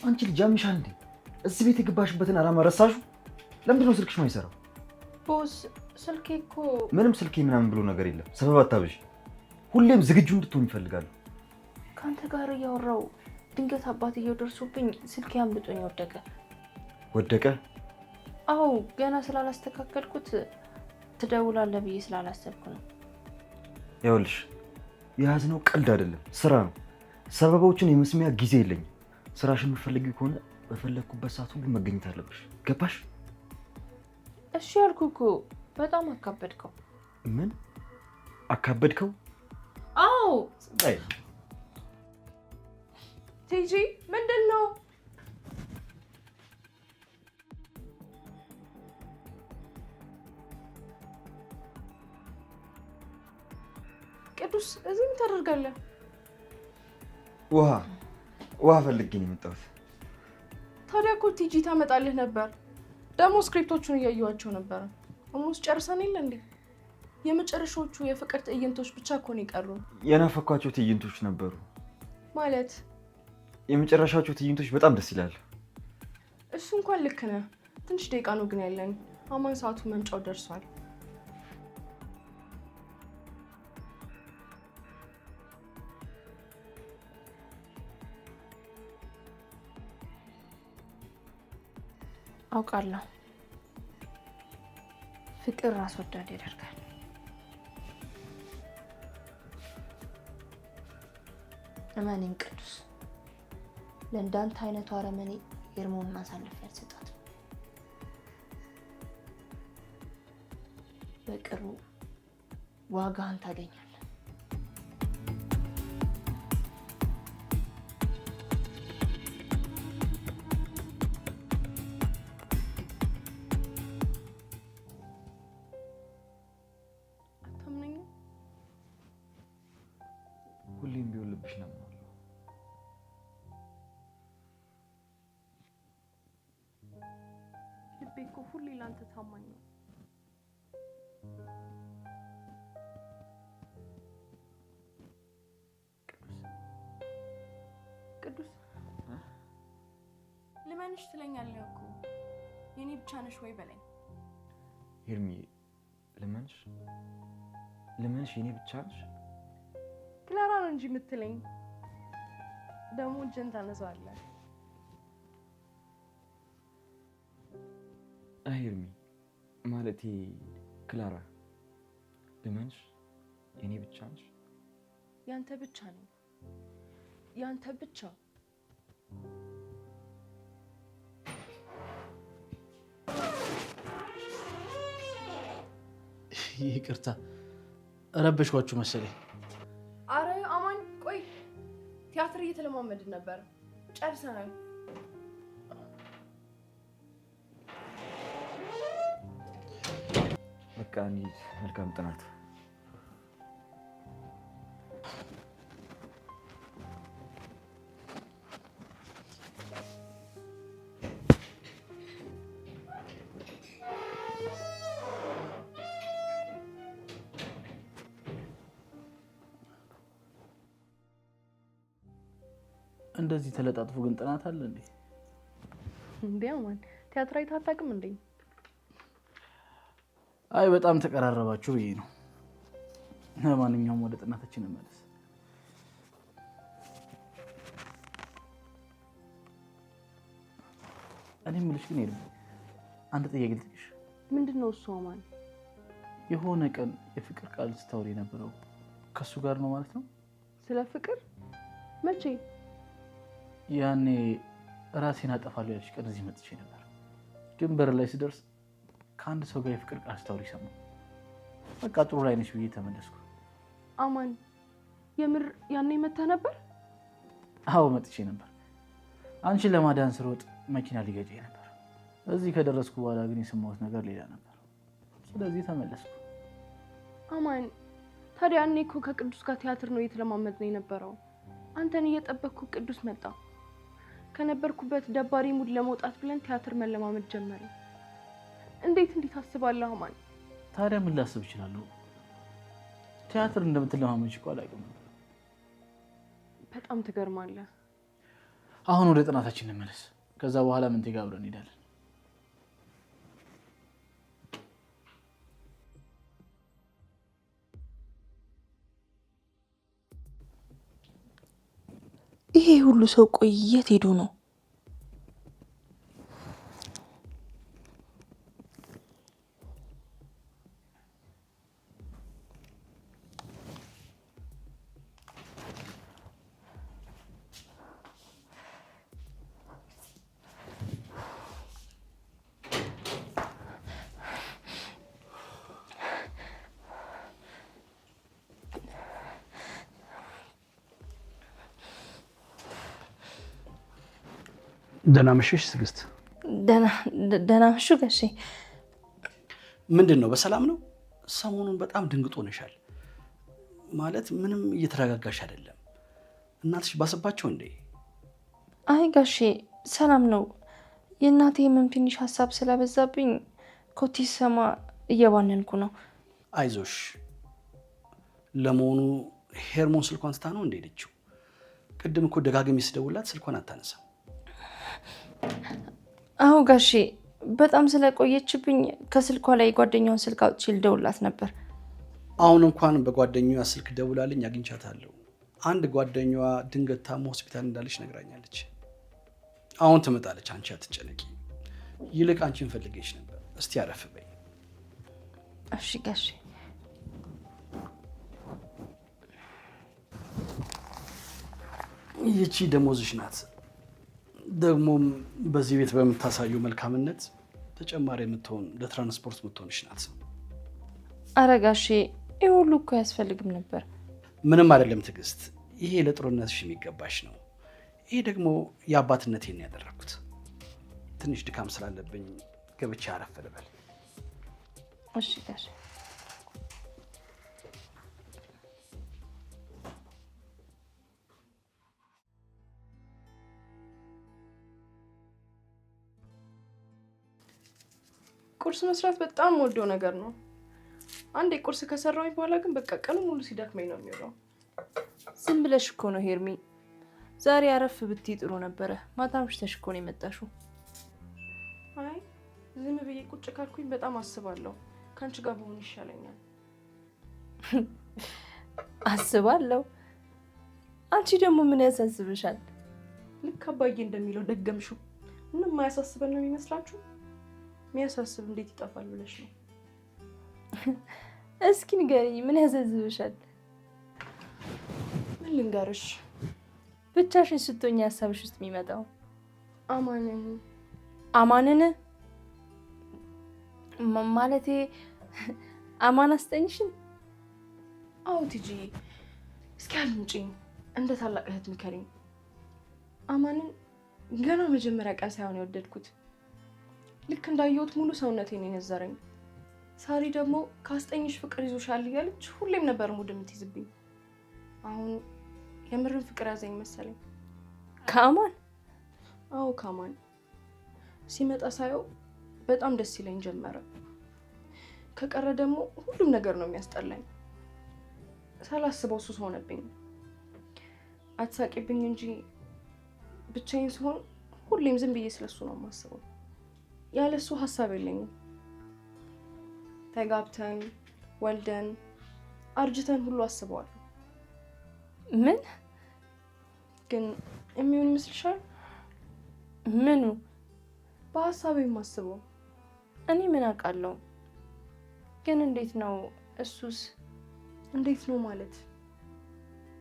አንቺ ልጅ ያምሻል እንዴ? እዚህ ቤት የገባሽበትን አላማ ረሳሹ? ለምንድን ነው ስልክሽ የማይሰራው? ቦስ ስልኬ እኮ ምንም ስልኬ ምናምን ብሎ ነገር የለም። ሰበብ አታብዥ። ሁሌም ዝግጁ እንድትሆን ይፈልጋሉ። ካንተ ጋር እያወራው ድንገት አባትየው ደርሶብኝ ስልኬ አምልጦኝ ወደቀ። ወደቀ? አዎ ገና ስላላስተካከልኩት ትደውላለህ ብዬ ስላላሰብኩ ነው። ይኸውልሽ የያዝነው ቀልድ አይደለም፣ ስራ ነው። ሰበቦችን የመስሚያ ጊዜ የለኝም። ስራሽን የምትፈልጊው ከሆነ በፈለግኩበት ሰዓት ሁሉ መገኘት አለብሽ። ገባሽ? እሺ ያልኩህ እኮ በጣም አካበድከው። ምን አካበድከው? አዎ አይ ቲጂ ምንድን ነው? ቅዱስ እዚህ ምን ታደርጋለህ? ውሃ ፈልጌ ነው የመጣሁት። ታዲያ እኮ ቲጂ ታመጣልህ ነበር። ደግሞ ስክሪፕቶቹን እያየኋቸው ነበር። ኦልሞስት ጨርሰን የለ እንዴ? የመጨረሻዎቹ የፍቅር ትዕይንቶች ብቻ እኮ ነው የቀሩ። የናፈኳቸው ትዕይንቶች ነበሩ። ማለት የመጨረሻዎቹ ትዕይንቶች በጣም ደስ ይላል። እሱ እንኳን ልክ ነህ። ትንሽ ደቂቃ ነው ግን ያለኝ። አማን ሰዓቱ መምጫው ደርሷል። አውቃለሁ ፍቅር ራስ ወዳድ ያደርጋል። እመኔን ቅዱስ፣ ለእንዳንተ አይነቱ አረመኔ ኤርሞን ማሳለፍ ያልሰጣት። በቅርቡ ዋጋህን ታገኛለህ። ሁሌም ቢሆን ልብሽ ነው ማለት ነው። ልቤ እኮ ሁሌ ላንተ ታማኝ ነው። ቅዱስ ልመንሽ ትለኛለህ እኮ የኔ ብቻ ነሽ ወይ በለኝ። ሄርሚ ልመንሽ የኔ ብቻ ነሽ? ክላራ ነው እንጂ የምትለኝ። ደግሞ እጅን ታነሳዋለህ። ሄርሚ ማለቴ ክላራ ልመንሽ የኔ ብቻ ነሽ? ያንተ ብቻ ነኝ፣ ያንተ ብቻ። ይቅርታ ረበሽኳችሁ መሰለኝ። አረ አማን ቆይ፣ ቲያትር እየተለማመድን ነበር። ጨርሰናል። በቃ እንሂድ። መልካም ጥናት። እንደዚህ ተለጣጥፎ ግን ጥናት አለ እንዴ? እንዴ አማን ቲያትር አይተህ አታውቅም እንዴ? አይ በጣም ተቀራረባችሁ ብዬ ነው። ለማንኛውም ወደ ጥናታችን እንመለስ። እኔ የምልሽ ግን ሄርሚ አንድ ጥያቄ ልጠይቅሽ። ምንድነው እሱ አማን? የሆነ ቀን የፍቅር ቃል ስታወሪ የነበረው ከሱ ጋር ነው ማለት ነው? ስለ ፍቅር መቼ? ያኔ ራሴን አጠፋለሁ ያልሽ ቀን እዚህ መጥቼ ነበር። ግን በር ላይ ስደርስ ከአንድ ሰው ጋር የፍቅር ቃል ስታወሪ ሰማሁ። በቃ ጥሩ ላይ ነሽ ብዬ ተመለስኩ። አማን የምር ያኔ መተህ ነበር? አዎ መጥቼ ነበር። አንቺን ለማዳን ስሮጥ መኪና ሊገጨኝ ነበር። እዚህ ከደረስኩ በኋላ ግን የሰማሁት ነገር ሌላ ነበር። ስለዚህ ተመለስኩ። አማን ታዲያ ያኔ እኮ ከቅዱስ ጋር ቲያትር ነው እየተለማመድን የነበረው። አንተን እየጠበቅኩ ቅዱስ መጣ። ከነበርኩበት ደባሪ ሙድ ለመውጣት ብለን ቲያትር መለማመድ ጀመርን። እንዴት አስባለሁ አማን? ታዲያ ምን ላስብ እችላለሁ? ቲያትር እንደምትለማመጂ እኮ አላውቅም ነበር። በጣም ትገርማለህ። አሁን ወደ ጥናታችን እንመለስ። ከዛ በኋላ ምን ጋር አብረን እንሄዳለን። ይሄ ሁሉ ሰው ቆይ የት ሄዶ ነው? ደህና መሸሽ ትዕግስት። ደህና መሹ ጋሼ። ምንድን ነው በሰላም ነው? ሰሞኑን በጣም ድንግጦ ነሻል። ማለት ምንም እየተረጋጋሽ አይደለም። እናትሽ ባሰባቸው እንዴ? አይ ጋሼ ሰላም ነው። የእናቴ ህመም ትንሽ ሀሳብ ስለበዛብኝ ኮቴ ሰማ እየባነንኩ ነው። አይዞሽ። ለመሆኑ ሄርሞን ስልኳን ስታ ነው እንደሄደችው? ቅድም እኮ ደጋግሜ ስደውላት ስልኳን አታነሳም። አዎ ጋሼ በጣም ስለቆየችብኝ ከስልኳ ላይ ጓደኛውን ስልክ አውጥቼ ልደውላት ነበር። አሁን እንኳን በጓደኛዋ ስልክ ደውላልኝ አግኝቻታለሁ። አንድ ጓደኛዋ ድንገት ታሞ ሆስፒታል እንዳለች ነግራኛለች። አሁን ትመጣለች፣ አንቺ አትጨነቂ። ይልቅ አንቺን ፈልጌሽ ነበር። እስቲ አረፍ በይ። እሺ ጋሼ። ይቺ ደሞዝሽ ናት። ደግሞም በዚህ ቤት በምታሳዩ መልካምነት ተጨማሪ የምትሆን ለትራንስፖርት የምትሆንሽ ናት። አረ ጋሼ ይህ ሁሉ እኮ አያስፈልግም ነበር። ምንም አይደለም ትዕግስት፣ ይሄ ለጥሩነትሽ የሚገባሽ ነው። ይሄ ደግሞ የአባትነቴን ያደረኩት። ትንሽ ድካም ስላለብኝ ገብቼ አረፍ ልበል። እሺ ጋሼ። ቁርስ መስራት በጣም ወደው ነገር ነው። አንዴ ቁርስ ከሰራሁኝ በኋላ ግን በቃ ቀኑ ሙሉ ሲደክመኝ ነው የሚውለው። ዝም ብለሽ እኮ ነው ሄርሚ። ዛሬ አረፍ ብትይ ጥሩ ነበረ። ማታ አምሽተሽ እኮ ነው የመጣሽው። አይ ዝም ብዬ ቁጭ ካልኩኝ በጣም አስባለሁ። ከአንቺ ጋር ብሆን ይሻለኛል። አስባለሁ። አንቺ ደግሞ ምን ያሳስብሻል? ልክ አባዬ እንደሚለው ደገምሽው። ምንም የማያሳስበን ነው የሚመስላችሁ? የሚያሳስብ እንዴት ይጠፋል ብለሽ ነው? እስኪ ንገሪኝ፣ ምን ያሳስብሻል? ምን ልንገርሽ? ብቻሽን ስትሆኝ ሀሳብሽ ውስጥ የሚመጣው አማንን ማለቴ አማን አስጠኝሽን? አዎ ቲጂ፣ እስኪ አልምጪኝ። እንደ ታላቅ እህት ምከሪኝ። አማንን ገና መጀመሪያ ቀን ሳይሆን የወደድኩት። ልክ እንዳየሁት ሙሉ ሰውነቴን የነዘረኝ። ሳሪ ደግሞ ካስጠኝሽ ፍቅር ይዞሻል እያለች ሁሌም ነበር ሙድ የምትይዝብኝ። አሁን የምርን ፍቅር ያዘኝ መሰለኝ። ከአማን? አዎ ከአማን። ሲመጣ ሳየው በጣም ደስ ይለኝ ጀመረ። ከቀረ ደግሞ ሁሉም ነገር ነው የሚያስጠላኝ። ሳላስበው ሱስ ሆነብኝ። አትሳቂብኝ እንጂ ብቻዬን ስሆን ሁሌም ዝም ብዬ ስለሱ ነው የማስበው። ያለሱ ሀሳብ የለኝም። ተጋብተን ወልደን አርጅተን ሁሉ አስበዋለሁ። ምን ግን የሚሆን ይመስልሻል? ምኑ? በሀሳቤ የማስበው። እኔ ምን አውቃለሁ? ግን እንዴት ነው እሱስ? እንዴት ነው ማለት?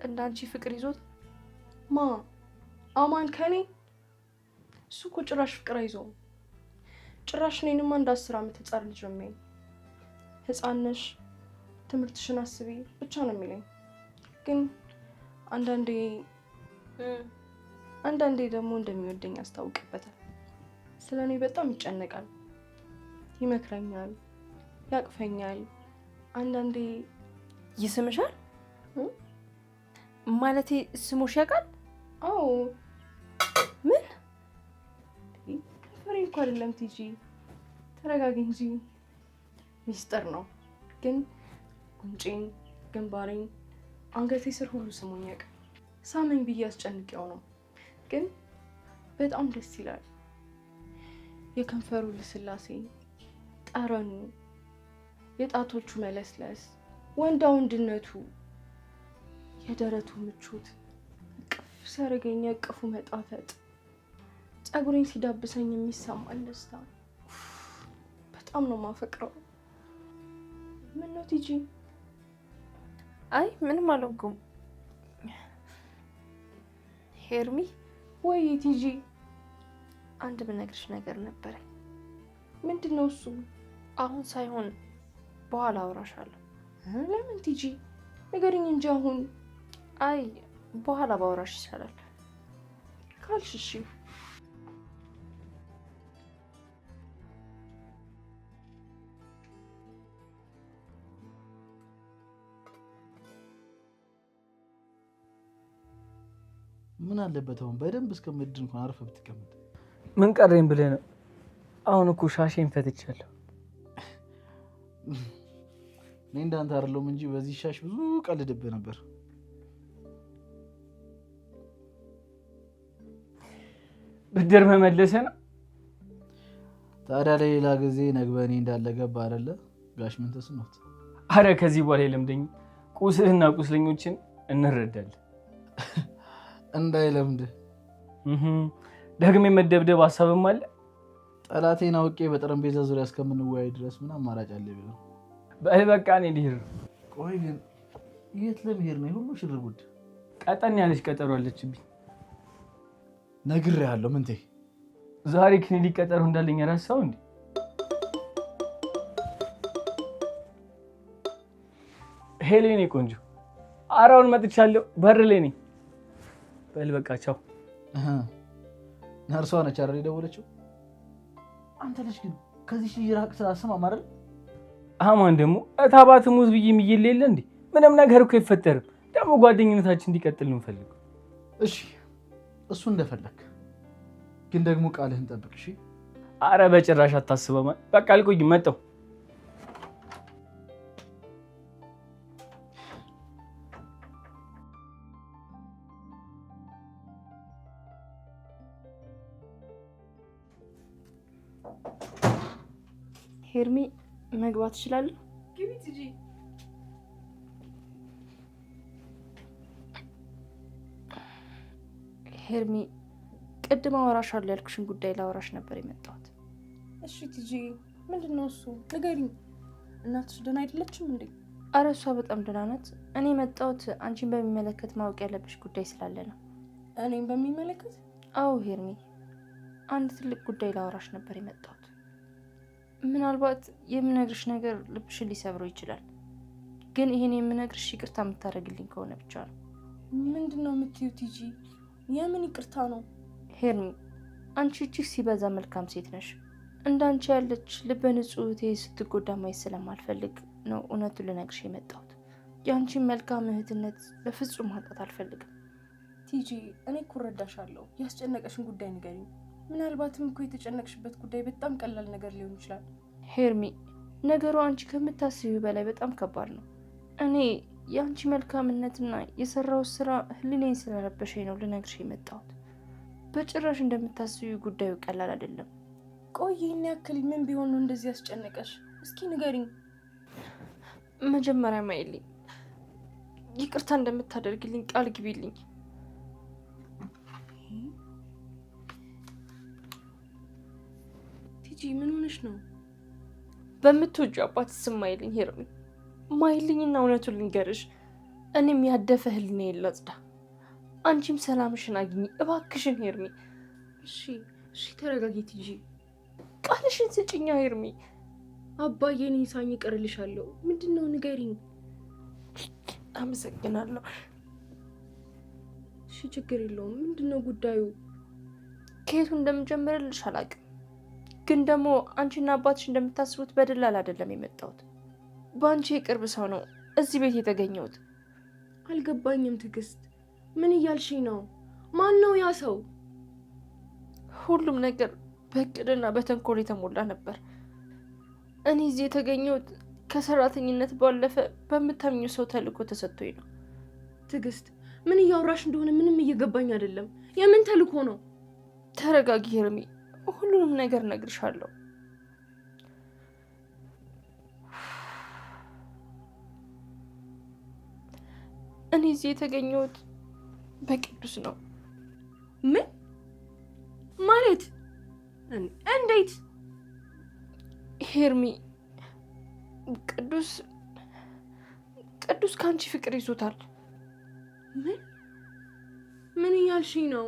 እንዳንቺ ፍቅር ይዞት? ማ አማን ከኔ? እሱ እኮ ጭራሽ ፍቅር አይዞውም። ጭራሽ እኔንማ እንደ 10 ዓመት ህፃን ልጅ ነው የሚለኝ። ህፃን ነሽ፣ ትምህርትሽን አስቢ ብቻ ነው የሚለኝ። ግን አንዳንዴ ደግሞ እንደሚወደኝ ያስታውቅበታል። ስለ እኔ በጣም ይጨነቃል፣ ይመክረኛል፣ ያቅፈኛል። አንዳንዴ ይስምሻል? ማለቴ ስሞሽ ያውቃል? አዎ። ምን? ፈሪ እኮ አይደለም ቲጂ፣ ተረጋጊ እንጂ። ሚስጥር ነው። ግን ጉንጬን፣ ግንባሬን፣ አንገቴ ስር ሁሉ ስሞኝ ያውቃል። ሳመኝ ብዬ አስጨንቄው ነው። ግን በጣም ደስ ይላል። የከንፈሩ ልስላሴ፣ ጠረኑ፣ የጣቶቹ መለስለስ፣ ወንዳ ወንድነቱ፣ የደረቱ ምቾት፣ እቅፍ ሲያደርገኝ እቅፉ መጣፈጥ፣ ፀጉሬን ሲዳብሰኝ የሚሰማኝ ደስታ በጣም ነው የማፈቅረው። ምን ነው ቲጂ? አይ ምንም አልሆንኩም። ሄርሚ ወይ ቲጂ፣ አንድ ብነግርሽ ነገር ነበረኝ። ምንድን ነው እሱ? አሁን ሳይሆን በኋላ አውራሻለሁ። ለምን ቲጂ? ንገሪኝ እንጂ አሁን። አይ በኋላ ባውራሽ ይሻላል ካልሽ እሺ። ምን አለበት አሁን በደንብ እስከምድን እንኳን አርፈህ ብትቀመጥ። ምን ቀረኝ ብለህ ነው? አሁን እኮ ሻሼን ፈትቻለሁ። እኔ እንዳንተ አይደለሁም እንጂ በዚህ ሻሽ ብዙ ቀልድብህ ነበር። ብድር መመለሰ ነው። ታዲያ ለሌላ ጊዜ ነግበኔ እንዳለ ገባ አይደለ ጋሽ? ምን ተስኖት? አረ ከዚህ በኋላ የለምደኝ። ቁስህና ቁስለኞችን እንረዳለን። እንዳይለምድ ደግሜ መደብደብ ሀሳብም አለ። ጠላቴን አውቄ በጠረጴዛ ዙሪያ እስከምንወያይ ድረስ ምን አማራጭ አለ ብለው። በቃ እኔ ልሄድ ነው። ቆይ ግን የት ለመሄድ ነው ሁሉ ሽርጉድ? ቀጠን ያለች ቀጠሮ አለችብኝ። ነግሬሃለሁ። ምንቴ ዛሬ ክሊኒክ ቀጠሮ እንዳለኝ ረሳው እንዴ? ሄሌኔ ቆንጆ፣ አራውን መጥቻለሁ። በር ላይ ነኝ። በል በቃ ቻው። ነርሷ ነች አይደል የደወለችው? አንተ ልጅ ግን ከዚህ ልጅ ራቅ ስላሰማም አይደል? አማን ደግሞ እታባት ሙዝ ብዬ የሚየለ የለ እንዴ? ምንም ነገር እኮ አይፈጠርም። ደግሞ ጓደኝነታችን እንዲቀጥል ነው የምፈልገው። እሺ እሱ እንደፈለክ፣ ግን ደግሞ ቃልህን ጠብቅ እሺ? አረ በጭራሽ አታስበማ። በቃ አልቆይም፣ መጣሁ። ሄርሚ መግባት እችላለሁ? ግቢ ቲጂ። ሄርሚ ቅድም አወራሻለሁ ያልኩሽን ጉዳይ ላወራሽ ነበር የመጣሁት። እሺ ቲጂ፣ ምንድን ነው እሱ? ንገሪኝ። እናትሽ ደህና አይደለችም እንዴ? አረ እሷ በጣም ደህና ናት። እኔ የመጣሁት አንቺን በሚመለከት ማወቅ ያለብሽ ጉዳይ ስላለ ነው። እኔም በሚመለከት? አዎ ሄርሚ፣ አንድ ትልቅ ጉዳይ ላወራሽ ነበር የመጣሁት። ምናልባት የምነግርሽ ነገር ልብሽን ሊሰብረው ይችላል፣ ግን ይሄን የምነግርሽ ይቅርታ የምታደርግልኝ ከሆነ ብቻ ነው። ምንድን ነው የምትይው ቲጂ? የምን ይቅርታ ነው? ሄርሚ፣ አንቺ እጅግ ሲበዛ መልካም ሴት ነሽ። እንዳንቺ ያለች ልበ ንጹህ እህቴ ስትጎዳ ማየት ስለማልፈልግ ነው እውነቱን ልነግርሽ የመጣሁት። የአንቺን መልካም እህትነት በፍጹም ማጣት አልፈልግም። ቲጂ፣ እኔ እኮ እረዳሻለሁ። ያስጨነቀሽን ጉዳይ ንገሪኝ። ምናልባትም እኮ የተጨነቅሽበት ጉዳይ በጣም ቀላል ነገር ሊሆን ይችላል። ሄርሚ፣ ነገሩ አንቺ ከምታስቢው በላይ በጣም ከባድ ነው። እኔ የአንቺ መልካምነትና የሰራው ስራ ህሊናዬን ስለረበሸኝ ነው ልነግርሽ የመጣሁት። በጭራሽ እንደምታስቢው ጉዳዩ ቀላል አይደለም። ቆይ ይህን ያክል ምን ቢሆን ነው እንደዚህ ያስጨነቀሽ? እስኪ ንገሪኝ። መጀመሪያ ማይልኝ ይቅርታ እንደምታደርግልኝ ቃል ግቢልኝ። ቲጂ፣ ምን ሆነሽ ነው? በምትወጂው አባት ስም ማይልኝ ሄርሚ፣ ማይልኝና እውነቱን ልንገርሽ፣ እኔም ያደፈ ህሊናዬን ላጽዳ። አንቺም ሰላምሽን አግኚ እባክሽን ሄርሚ። እሺ ተረጋጊ ቲጂ። ቃልሽን ስጭኛ ሄርሚ። አባዬን ይሳኝ እቀርልሻለሁ። ምንድን ነው ንገሪኝ። አመሰግናለሁ። እሺ ችግር የለውም። ምንድን ነው ጉዳዩ? ከየቱ እንደምጀምርልሽ አላውቅም፣ ግን ደግሞ አንቺና አባትሽ እንደምታስቡት በደላል አይደለም የመጣሁት። በአንቺ የቅርብ ሰው ነው እዚህ ቤት የተገኘሁት። አልገባኝም ትዕግስት፣ ምን እያልሽኝ ነው? ማን ነው ያ ሰው? ሁሉም ነገር በእቅድና በተንኮል የተሞላ ነበር። እኔ እዚህ የተገኘሁት ከሰራተኝነት ባለፈ በምታምኚው ሰው ተልእኮ ተሰጥቶኝ ነው። ትዕግስት፣ ምን እያወራሽ እንደሆነ ምንም እየገባኝ አይደለም። የምን ተልእኮ ነው? ተረጋጊ ሄርሚ፣ ሁሉንም ነገር እነግርሻለሁ። እኔ እዚህ የተገኘሁት በቅዱስ ነው። ምን ማለት? እንዴት? ሄርሚ፣ ቅዱስ ከአንቺ ፍቅር ይዞታል። ምን እያልሽኝ ነው?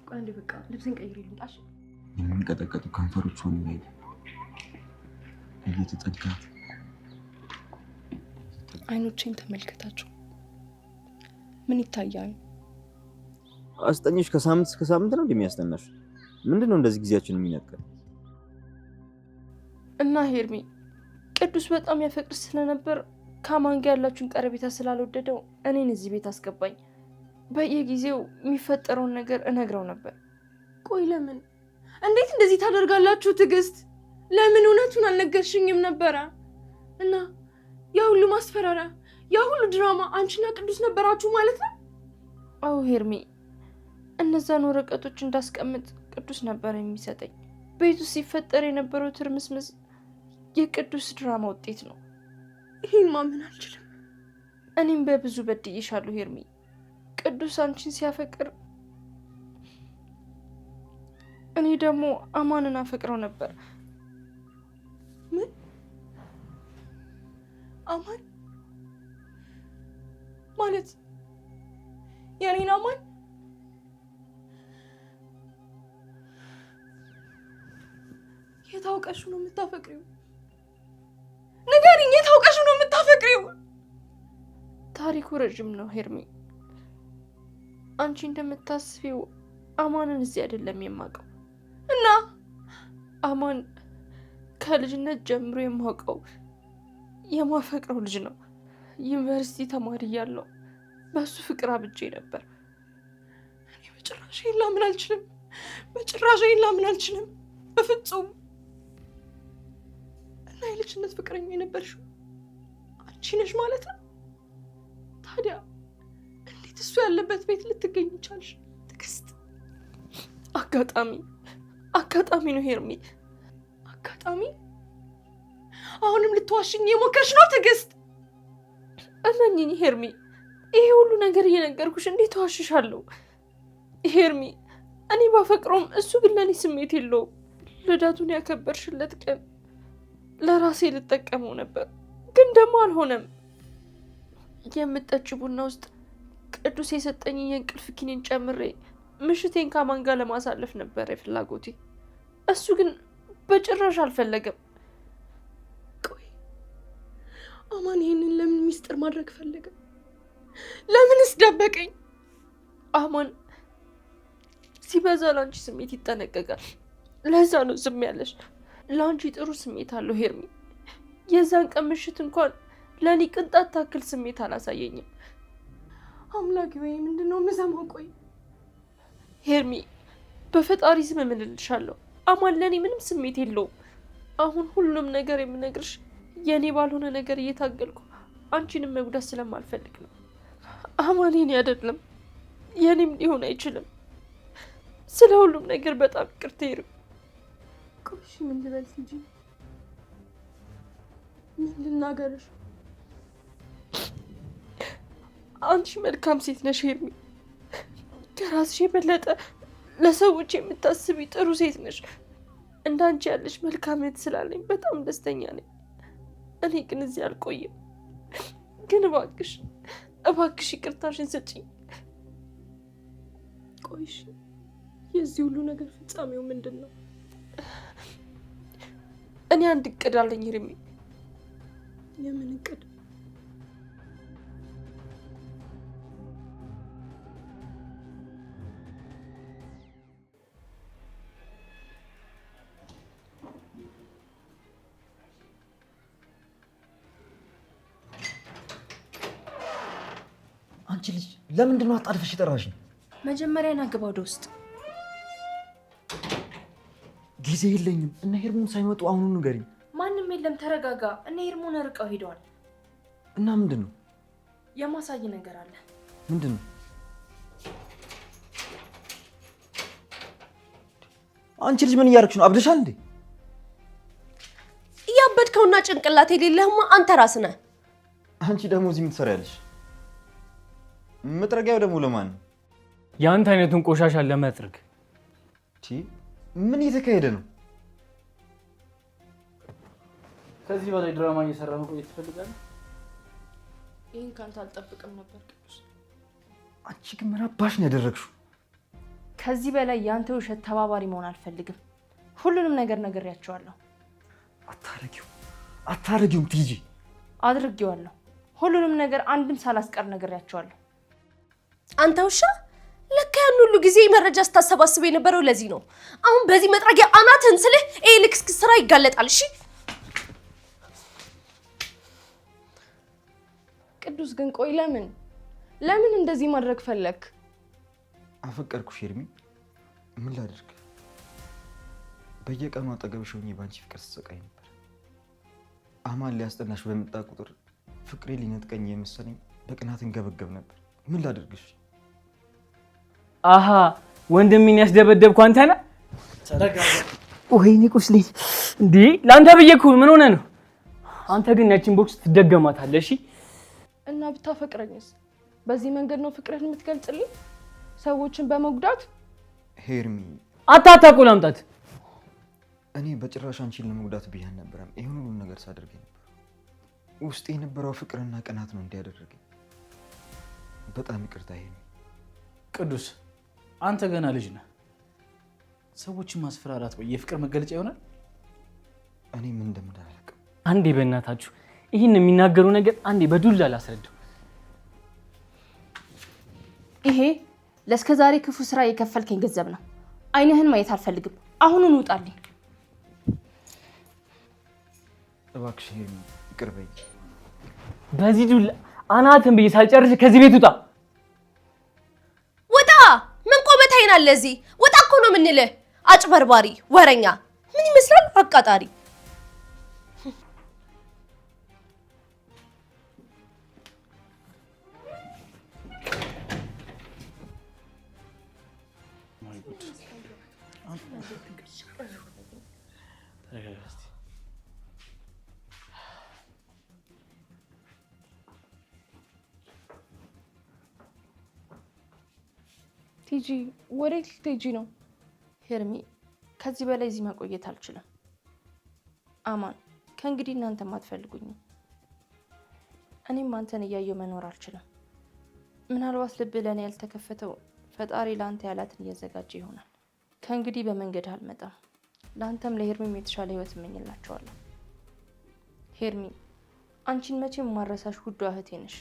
ቆይ አንዴ በቃ ልብስን ቀይሬ ልምጣሽ። የሚንቀጠቀጡ ከንፈሮች ሆኑ ላይ እየተጠጋት አይኖቼን ተመልከታቸው። ምን ይታያል? አስጠኞች ከሳምንት እስከ ሳምንት ነው እንደሚያስጠናሽ? ምንድነው እንደዚህ ጊዜያችን የሚነቀል? እና ሄርሚ፣ ቅዱስ በጣም ያፈቅር ስለነበር ከአማን ጋር ያላችሁን ቀረቤታ ስላልወደደው እኔን እዚህ ቤት አስገባኝ። በየጊዜው የሚፈጠረውን ነገር እነግረው ነበር። ቆይ ለምን? እንዴት እንደዚህ ታደርጋላችሁ? ትዕግስት፣ ለምን እውነቱን አልነገርሽኝም ነበረ? እና ያ ሁሉ ማስፈራሪያ፣ ያ ሁሉ ድራማ አንቺና ቅዱስ ነበራችሁ ማለት ነው? አዎ ሄርሚ፣ እነዛን ወረቀቶች እንዳስቀምጥ ቅዱስ ነበር የሚሰጠኝ። ቤቱ ሲፈጠር የነበረው ትርምስምስ የቅዱስ ድራማ ውጤት ነው። ይህን ማመን አልችልም። እኔም በብዙ በድዬሻለሁ ሄርሚ። ቅዱስ አንቺን ሲያፈቅር፣ እኔ ደግሞ አማንን አፈቅረው ነበር። ምን? አማን ማለት የኔን አማን? የታውቀሽ ነው የምታፈቅሪው? ንገሪኝ፣ የታውቀሽ ነው የምታፈቅሪው? ታሪኩ ረዥም ነው ሄርሚ። አንቺ እንደምታስቢው አማንን እዚህ አይደለም የማውቀው። እና አማን ከልጅነት ጀምሮ የማውቀው የማፈቅረው ልጅ ነው። ዩኒቨርሲቲ ተማሪ እያለሁ በሱ ፍቅር አብጄ ነበር። እኔ በጭራሽ ላምን አልችልም። በጭራሽ ላምን አልችልም። በፍጹም። እና የልጅነት ፍቅረኛ የነበርሽው አንቺ ነሽ ማለት ነው? ታዲያ እንዴት እሱ ያለበት ቤት ልትገኝ ቻልሽ? ትዕግስት፣ አጋጣሚ ነው ሄርሚ። አጋጣሚ? አሁንም ልትዋሽኝ የሞከርሽ ነው ትዕግስት? እመኚኝ ሄርሚ፣ ይሄ ሁሉ ነገር እየነገርኩሽ እንዴት ዋሽሻለሁ? ሄርሚ፣ እኔ ባፈቅረውም እሱ ግን ለእኔ ስሜት የለውም። ልደቱን ያከበርሽለት ቀን ለራሴ ልጠቀመው ነበር፣ ግን ደግሞ አልሆነም። የምጠጭ ቡና ውስጥ ቅዱስ የሰጠኝ የእንቅልፍ ኪኒን ጨምሬ ምሽቴን ከአማን ጋር ለማሳለፍ ነበር ፍላጎቴ። እሱ ግን በጭራሽ አልፈለገም። ቆይ አማን ይሄንን ለምን ሚስጥር ማድረግ ፈለገ? ለምንስ ደበቀኝ? አማን ሲበዛ ለአንቺ ስሜት ይጠነቀቃል። ለዛ ነው ዝም ያለሽ። ለአንቺ ጥሩ ስሜት አለው ሄርሚ። የዛን ቀን ምሽት እንኳን ለእኔ ቅንጣት ታክል ስሜት አላሳየኝም። አምላኪ ወይ ምንድነው የምሰማው? ቆይ ሄርሚ፣ በፈጣሪ ስም እምልልሻለሁ፣ አማን ለእኔ ምንም ስሜት የለውም። አሁን ሁሉም ነገር የምነግርሽ የእኔ ባልሆነ ነገር እየታገልኩ አንቺንም መጉዳት ስለማልፈልግ ነው። አማን የኔ አይደለም፣ የኔም ሊሆን አይችልም። ስለ ሁሉም ነገር በጣም ይቅርታ ሄርሚ። ቆይ ምን ልበልሽ እንጂ ምን ልናገርሽ? አንቺ መልካም ሴት ነሽ ሄርሚ። ከራስሽ የበለጠ ለሰዎች የምታስቢ ጥሩ ሴት ነሽ። እንዳንቺ ያለሽ መልካም እህት ስላለኝ በጣም ደስተኛ ነኝ። እኔ ግን እዚህ አልቆይም። ግን እባክሽ ይቅርታሽን ስጪኝ። ቆይ የዚህ ሁሉ ነገር ፍጻሜው ምንድን ነው? እኔ አንድ እቅድ አለኝ ሄርሚ። የምን እቅድ? አንቺ ልጅ ለምንድን ነው አጣድፈሽ የጠራሽኝ? መጀመሪያ ና ግባ ወደ ውስጥ። ጊዜ የለኝም። እና ሄርሞን ሳይመጡ አሁኑን ንገሪኝ። ማንም የለም፣ ተረጋጋ። እነ ሄርሞን ርቀው ሄደዋል። እና ምንድን ነው? የማሳይ ነገር አለ። ምንድን ነው? አንቺ ልጅ ምን እያደረግሽ ነው? አብደሻል እንዴ? እያበድከውና ጭንቅላት የሌለህማ አንተ ራስህ ነህ። አንቺ ደግሞ እዚህ ምን ትሰሪያለሽ? መጥረጊያው ደግሞ ለማን ነው? የአንተ አይነቱን ቆሻሻ ለመጥረግ። ምን እየተካሄደ ነው? ከዚህ በላይ ድራማ እየሰራ መቆየት ትፈልጋለህ? ይህን ካንተ አልጠብቅም ነበር ቅዱስ። አንቺ ግን ምን አባሽ ነው ያደረግሽው? ከዚህ በላይ ያንተ ውሸት ተባባሪ መሆን አልፈልግም። ሁሉንም ነገር ነግሬያቸዋለሁ። አታረጊውም ቲጂ። አድርጌዋለሁ። ሁሉንም ነገር አንድም ሳላስቀር ነግሬያቸዋለሁ። አንተ ውሻ፣ ለካ ያን ሁሉ ጊዜ መረጃ ስታሰባስብ የነበረው ለዚህ ነው። አሁን በዚህ መጥረጊያ አናትህን ስልህ ይሄ ልክስክስ ስራ ይጋለጣል። እሺ ቅዱስ ግን ቆይ ለምን እንደዚህ ማድረግ ፈለክ? አፈቀርኩሽ ኤርሚ። ምን ላድርግ? በየቀኑ አጠገብሽ ሆኜ ባንቺ ፍቅር ስሰቃይ ነበር። አማን ሊያስጠናሽ በመጣ ቁጥር ፍቅሬ ሊነጥቀኝ የመሰለኝ በቅናት እንገበገብ ነበር። ምን ላድርግሽ? አሃ ወንድሜን ያስደበደብኩ አንተ ነህ? ተረጋጋ። ወይኔ ቁስሌ እንዴ! ለአንተ ብዬ እኮ ምን ሆነ ነው? አንተ ግን ያቺን ቦክስ ትደገማታለህ። እሺ እና ብታፈቅረኝስ? በዚህ መንገድ ነው ፍቅርህን የምትገልጽልኝ? ሰዎችን በመጉዳት? ሄርሚ አታታቁ ላምጣት። እኔ በጭራሽ አንቺን ለመጉዳት ብዬ አልነበረም ይሄን ሁሉ ነገር ሳደርግ ነበር። ውስጥ የነበረው ፍቅርና ቅናት ነው እንዲያደርገኝ። በጣም ይቅርታ ሄርሚ። ቅዱስ አንተ ገና ልጅ ነህ። ሰዎችን ማስፈራራት ወይ የፍቅር መገለጫ ይሆናል? እኔ ምን እንደምዳላቅም። አንዴ በእናታችሁ ይህን የሚናገሩ ነገር አንዴ በዱላ ላስረዳው። ይሄ ለእስከዛሬ ክፉ ስራ የከፈልከኝ ገንዘብ ነው። አይንህን ማየት አልፈልግም። አሁኑን ውጣልኝ። እባክሽ ሄርሚ ይቅር በይኝ። በዚህ ዱላ አናትን ብዬ ሳልጨርስ ከዚህ ቤት ውጣ። ውጣ! ምን ቆመህ ታይናለህ? እዚህ ውጣ እኮ ነው የምንልህ። አጭበርባሪ፣ ወረኛ፣ ምን ይመስላል አቃጣሪ። ቲጂ ወዴት ልትሄጂ ነው? ሄርሚ ከዚህ በላይ እዚህ መቆየት አልችልም። አማን ከእንግዲህ እናንተም አትፈልጉኝም። እኔም አንተን እያየሁ መኖር አልችልም። ምናልባት ልብ ለእኔ ያልተከፈተው ፈጣሪ ለአንተ ያላትን እያዘጋጀ ይሆናል። ከእንግዲህ በመንገድ አልመጣም። ለአንተም ለሄርሚም የተሻለ ህይወት እመኝላቸዋለሁ። ሄርሚ አንቺን መቼም ማረሳሽ ውዷ እህቴ ነሽ።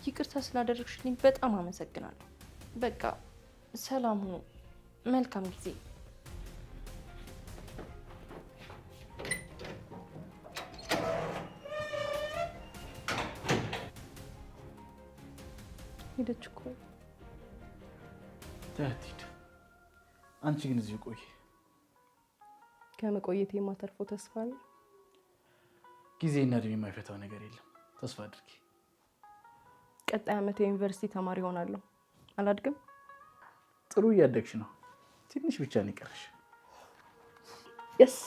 ይቅርታ ስላደረግሽልኝ በጣም አመሰግናለሁ። በቃ ሰላም ሁኑ። መልካም ጊዜ። ሄደች እኮ። ትሄድ። አንቺ ግን እዚህ ቆይ። ከመቆየት የማተርፈው ተስፋ አለ። ጊዜና እድሜ የማይፈታው ነገር የለም። ተስፋ አድርጊ። ቀጣይ ዓመት የዩኒቨርሲቲ ተማሪ ሆናለሁ። አላድግም? ጥሩ እያደግሽ ነው። ትንሽ ብቻ ነው የቀረሽ። የስ